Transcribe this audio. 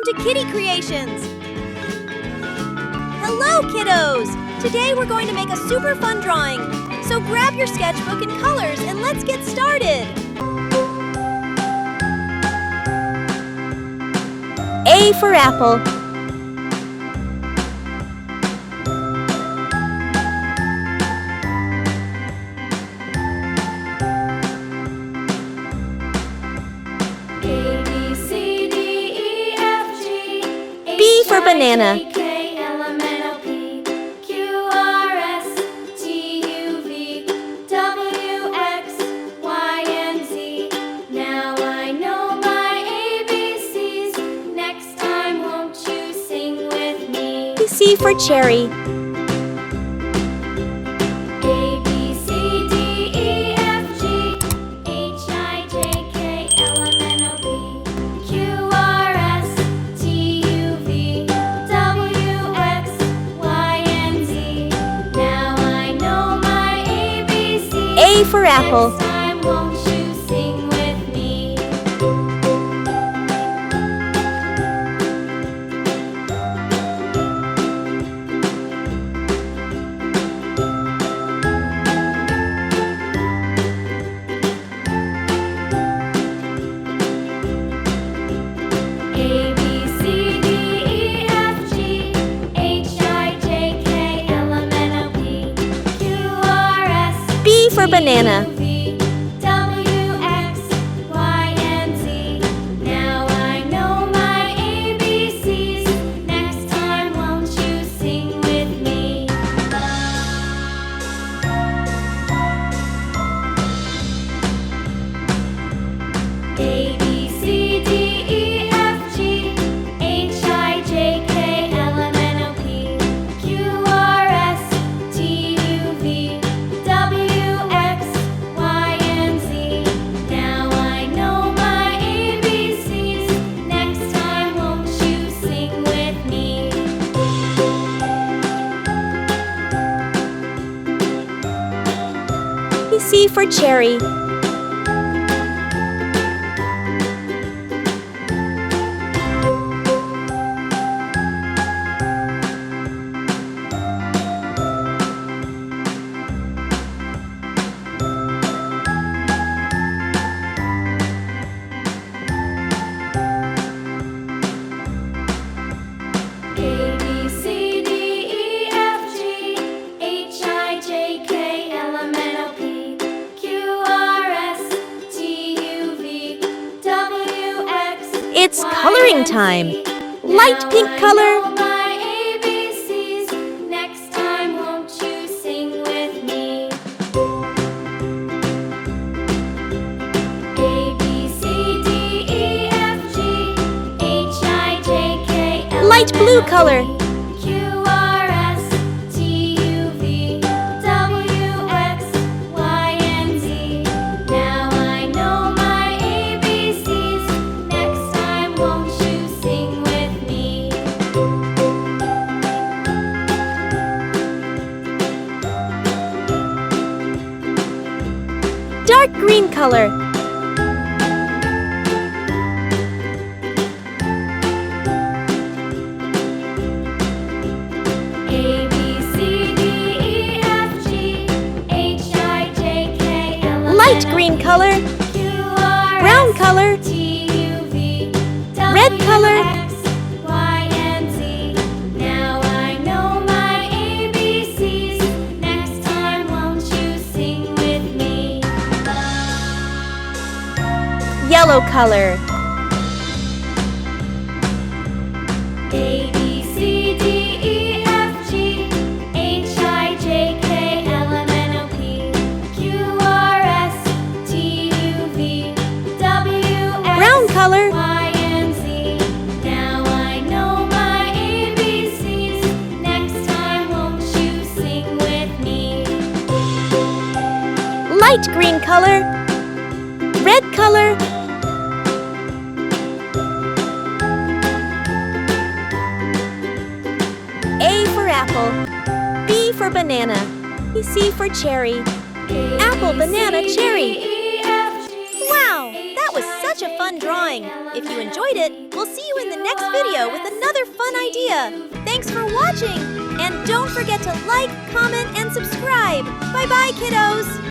Welcome to Kitty Creations! Hello, kiddos! Today we're going to make a super fun drawing. So grab your sketchbook and colors and let's get started! A for apple. B for banana. Now I know my ABCs. Next time, won't you sing with me? C for cherry. A for apple. Next time, won't you sing with me? A, B, C, D, E, F, G, H, I, J, K, L, M, N, O, P, Q, R, S, B for banana. V, W, X, Y, and Z. Now I know my ABCs. Next time, won't you sing with me? A, B, C, D, E, F, G, H, I, J, K, L, M, N, O, P, Q, R, S, T, U, V, W, X, Y, and Z. Now I know my ABCs. Next time, won't you sing with me? C for cherry. A, B, C, D, E, F, G, H, I, J, K, L, M, N, O, P, Q, R, S, T, U, V, W, X. It's coloring time. Light pink color. My ABCs. Next time, won't you sing with me? A, B, C, D, E, F, G, H, I, J, K, L, Light blue color. Q, R, S, T, U, V, W, X, Y, and Z. Now I know my ABCs. Next time, won't you sing with me? Dark green color. A, B, C, D, E, F, G, H, I, J, K, L, M, Light green color. Q, R, Brown color. T, U, V, W, Red color. X, Y, and Z. Now I know my ABCs. Next time, won't you sing with me? Yellow color. A, B, C, D, E, F, G, H, I, J, K, L, M, N, O, P, Q, R, S, T, U, V, W, X, Brown color. Y, and Z. Now I know my ABCs. Next time, won't you sing with me? Light green color. Red color. A for apple. B for banana. C for cherry. Apple, banana, cherry. Wow, that was such a fun drawing. If you enjoyed it, we'll see you in the next video with another fun idea. Thanks for watching! And don't forget to like, comment, and subscribe. Bye-bye, kiddos!